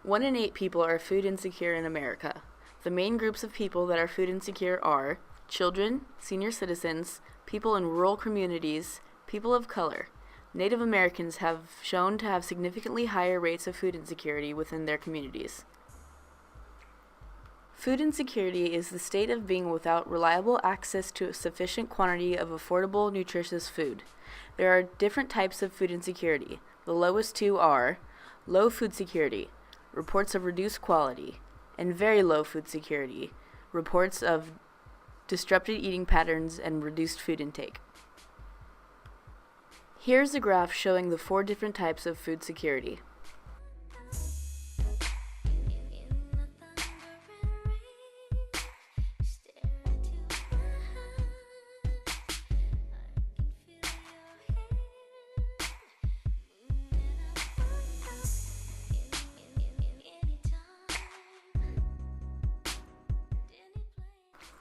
1 in 8 people are food insecure in America. The main groups of people that are food insecure are children, senior citizens, people in rural communities, people of color. Native Americans have shown to have significantly higher rates of food insecurity within their communities. Food insecurity is the state of being without reliable access to a sufficient quantity of affordable, nutritious food. There are different types of food insecurity. The lowest two are low food security, reports of reduced quality, and very low food security, reports of disrupted eating patterns and reduced food intake. Here's a graph showing the 4 different types of food security.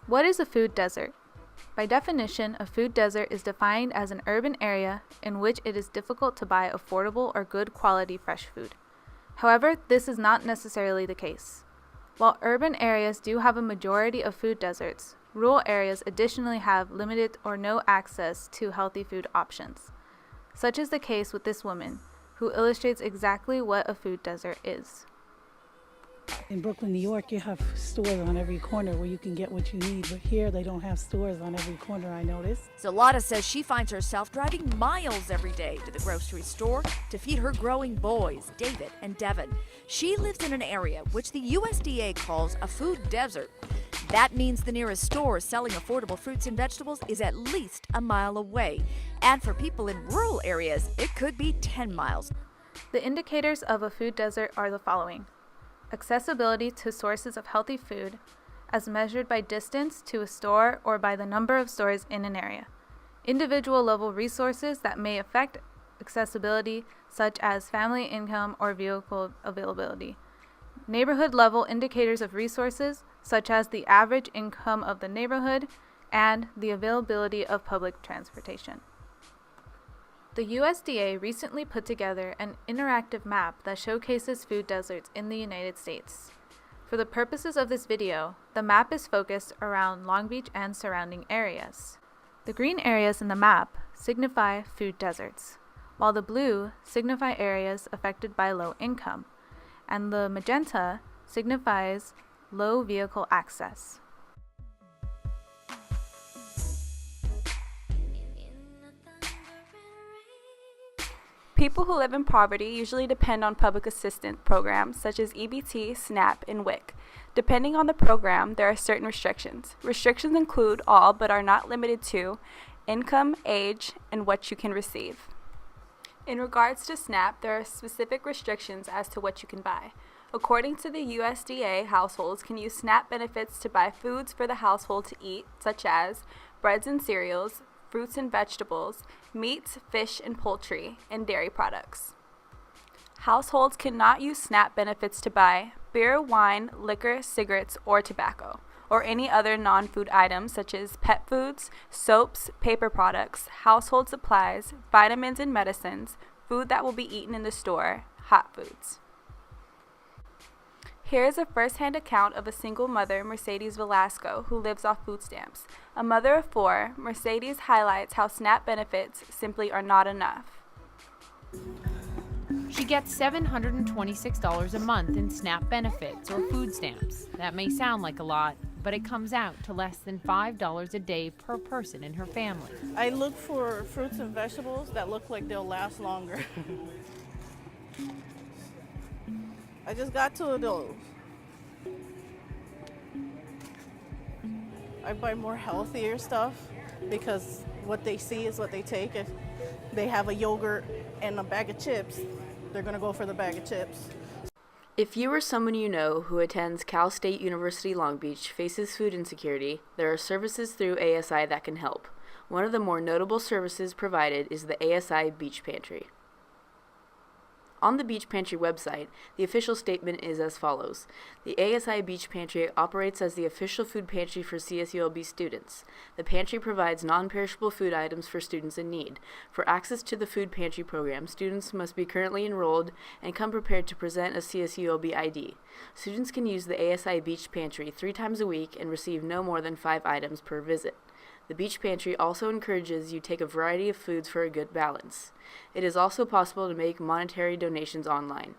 What is a food desert? By definition, a food desert is defined as an urban area in which it is difficult to buy affordable or good quality fresh food. However, this is not necessarily the case. While urban areas do have a majority of food deserts, rural areas additionally have limited or no access to healthy food options. Such is the case with this woman, who illustrates exactly what a food desert is. In Brooklyn, New York, you have stores on every corner where you can get what you need, but here they don't have stores on every corner, I noticed. Zalata says she finds herself driving miles every day to the grocery store to feed her growing boys, David and Devin. She lives in an area which the USDA calls a food desert. That means the nearest store selling affordable fruits and vegetables is at least a mile away. And for people in rural areas, it could be 10 miles. The indicators of a food desert are the following. Accessibility to sources of healthy food, as measured by distance to a store or by the number of stores in an area. Individual level resources that may affect accessibility, such as family income or vehicle availability. Neighborhood level indicators of resources, such as the average income of the neighborhood and the availability of public transportation. The USDA recently put together an interactive map that showcases food deserts in the United States. For the purposes of this video, the map is focused around Long Beach and surrounding areas. The green areas in the map signify food deserts, while the blue signify areas affected by low income, and the magenta signifies low vehicle access. People who live in poverty usually depend on public assistance programs such as EBT, SNAP, and WIC. Depending on the program, there are certain restrictions. Restrictions include all but are not limited to income, age, and what you can receive. In regards to SNAP, there are specific restrictions as to what you can buy. According to the USDA, households can use SNAP benefits to buy foods for the household to eat, such as breads and cereals, fruits and vegetables, meats, fish and poultry, and dairy products. Households cannot use SNAP benefits to buy beer, wine, liquor, cigarettes, or tobacco, or any other non-food items such as pet foods, soaps, paper products, household supplies, vitamins and medicines, food that will be eaten in the store, hot foods. Here is a first-hand account of a single mother, Mercedes Velasco, who lives off food stamps. A mother of 4, Mercedes highlights how SNAP benefits simply are not enough. She gets $726 a month in SNAP benefits or food stamps. That may sound like a lot, but it comes out to less than $5 a day per person in her family. I look for fruits and vegetables that look like they'll last longer. I just got 2 of those. I buy more healthier stuff because what they see is what they take. If they have a yogurt and a bag of chips, they're going to go for the bag of chips. If you or someone you know who attends Cal State University Long Beach faces food insecurity, there are services through ASI that can help. One of the more notable services provided is the ASI Beach Pantry. On the Beach Pantry website, the official statement is as follows. The ASI Beach Pantry operates as the official food pantry for CSULB students. The pantry provides non-perishable food items for students in need. For access to the food pantry program, students must be currently enrolled and come prepared to present a CSULB ID. Students can use the ASI Beach Pantry 3 times a week and receive no more than 5 items per visit. The Beach Pantry also encourages you take a variety of foods for a good balance. It is also possible to make monetary donations online.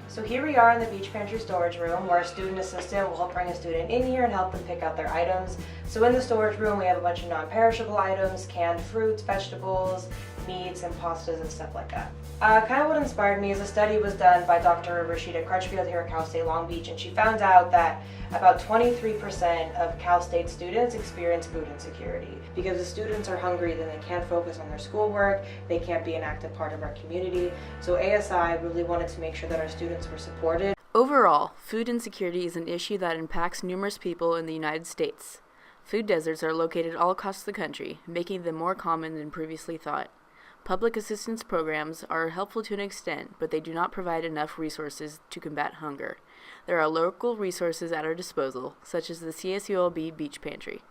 So here we are in the Beach Pantry storage room where a student assistant will help bring a student in here and help them pick out their items. So in the storage room we have a bunch of non-perishable items, canned fruits, vegetables, meats, and pastas and stuff like that. Kind of what inspired me is a study was done by Dr. Rashida Crutchfield here at Cal State Long Beach, and she found out that about 23% of Cal State students experience food insecurity. Because the students are hungry, then they can't focus on their schoolwork, they can't be an active part of our community. So ASI really wanted to make sure that our students were supported. Overall, food insecurity is an issue that impacts numerous people in the United States. Food deserts are located all across the country, making them more common than previously thought. Public assistance programs are helpful to an extent, but they do not provide enough resources to combat hunger. There are local resources at our disposal, such as the CSULB Beach Pantry.